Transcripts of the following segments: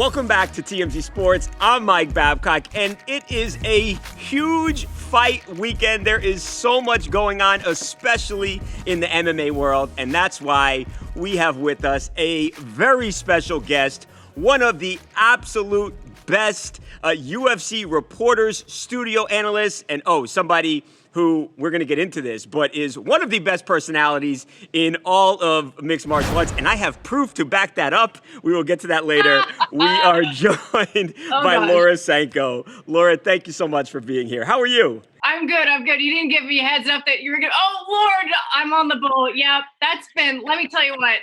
Welcome back to TMZ Sports. I'm Mike Babcock, and it is a huge fight weekend. There is so much going on, especially in the MMA world, and that's why we have with us a very special guest, one of the absolute best UFC reporters, studio analysts, and somebody who, we're going to get into this, but is one of the best personalities in all of mixed martial arts. And I have proof to back that up. We will get to that later. We are joined by Laura Sanko. Laura, thank you so much for being here. How are you? I'm good. You didn't give me a heads up that you were going to, oh, Lord, I'm on the bull. Yeah, that's been, let me tell you what,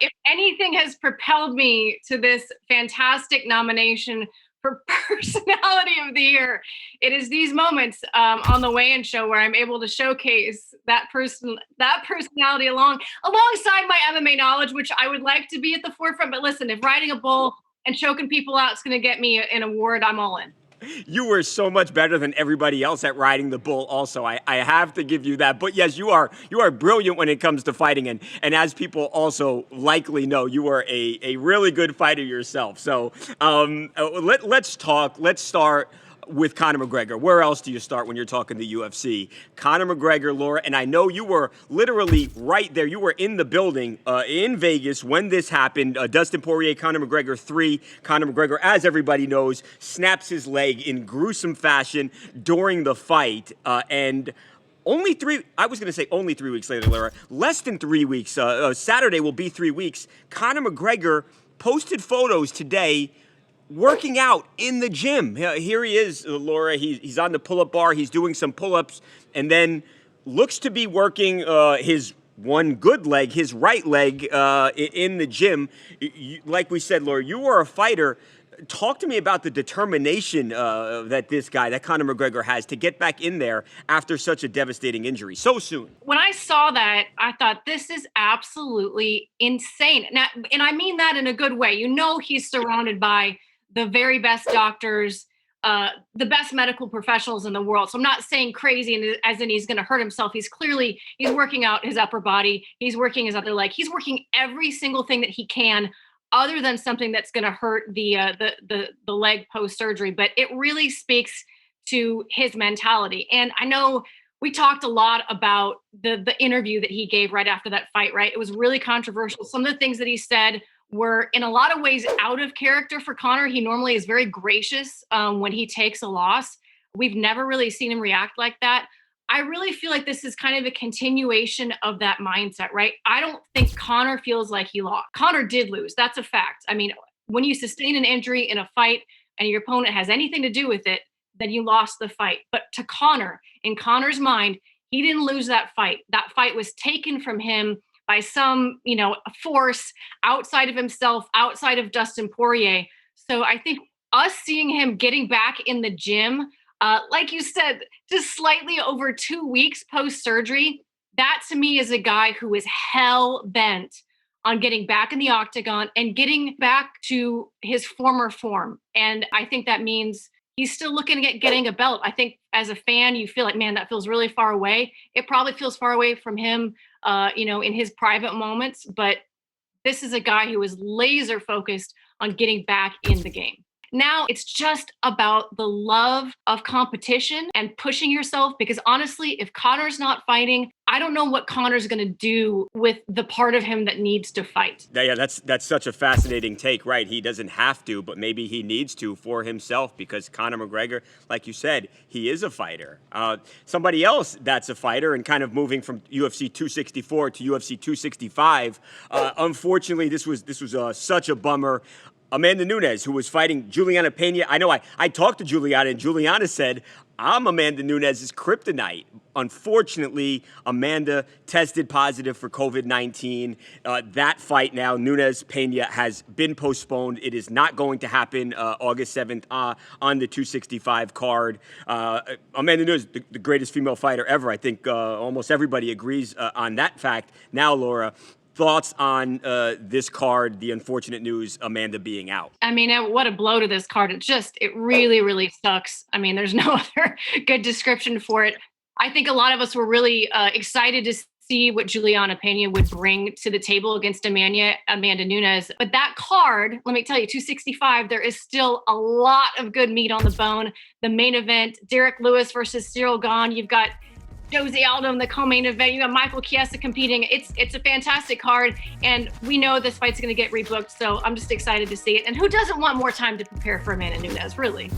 if anything has propelled me to this fantastic nomination for personality of the year, it is these moments on the weigh-in show where I'm able to showcase that personality alongside my MMA knowledge, which I would like to be at the forefront. But listen, if riding a bull and choking people out is going to get me an award, I'm all in. You were so much better than everybody else at riding the bull also. I have to give you that. But yes, you are brilliant when it comes to fighting. And as people also likely know, you are a really good fighter yourself. So let's talk. Let's start with Conor McGregor. Where else do you start when you're talking the UFC? Conor McGregor, Laura, and I know you were literally right there. You were in the building in Vegas when this happened. Dustin Poirier, Conor McGregor 3. Conor McGregor, as everybody knows, snaps his leg in gruesome fashion during the fight. And only 3 weeks later, Laura, less than 3 weeks. Saturday will be 3 weeks. Conor McGregor posted photos today working out in the gym. Here he is, Laura. He's on the pull-up bar. He's doing some pull-ups and then looks to be working his one good leg, his right leg, in the gym. Like we said, Laura, you are a fighter. Talk to me about the determination that Conor McGregor has to get back in there after such a devastating injury so soon. When I saw that, I thought, this is absolutely insane. Now, and I mean that in a good way. You know, he's surrounded by the very best doctors, the best medical professionals in the world. So I'm not saying crazy as in he's going to hurt himself. He's working out his upper body. He's working his other leg. He's working every single thing that he can, other than something that's going to hurt the leg post-surgery. But it really speaks to his mentality. And I know we talked a lot about the interview that he gave right after that fight, right? It was really controversial. Some of the things that he said were in a lot of ways out of character for Conor. He normally is very gracious when he takes a loss. We've never really seen him react like that. I really feel like this is kind of a continuation of that mindset, right? I don't think Conor feels like he lost. Conor did lose. That's a fact. I mean, when you sustain an injury in a fight and your opponent has anything to do with it, then you lost the fight. But to Conor, in Conor's mind, he didn't lose that fight. That fight was taken from him by some, force outside of himself, outside of Dustin Poirier. So I think us seeing him getting back in the gym, like you said, just slightly over 2 weeks post-surgery, that to me is a guy who is hell-bent on getting back in the octagon and getting back to his former form. And I think that means he's still looking at getting a belt. I think as a fan, you feel like, man, that feels really far away. It probably feels far away from him, in his private moments. But this is a guy who is laser focused on getting back in the game. Now it's just about the love of competition and pushing yourself, because honestly, if Conor's not fighting, I don't know what Conor's going to do with the part of him that needs to fight. Yeah, that's such a fascinating take, right? He doesn't have to, but maybe he needs to for himself, because Conor McGregor, like you said, he is a fighter. Somebody else that's a fighter and kind of moving from UFC 264 to UFC 265. Unfortunately, this was such a bummer. Amanda Nunes, who was fighting Juliana Pena. I know I talked to Juliana, and Juliana said, I'm Amanda Nunes' kryptonite. Unfortunately, Amanda tested positive for COVID-19. That fight now, Nunes-Pena, has been postponed. It is not going to happen August 7th on the 265 card. Amanda Nunes, the greatest female fighter ever. I think almost everybody agrees on that fact. Now, Laura, thoughts on this card, the unfortunate news, Amanda being out? I mean, what a blow to this card. It really, really sucks. I mean, there's no other good description for it. I think a lot of us were really excited to see what Juliana Pena would bring to the table against Amanda Nunes. But that card, let me tell you, 265, there is still a lot of good meat on the bone. The main event, Derek Lewis versus Cyril Gane. You've got Jose Aldo in the co-main event. You got Michael Chiesa competing. It's a fantastic card, and we know this fight's going to get rebooked, so I'm just excited to see it. And who doesn't want more time to prepare for Amanda Nunes, really?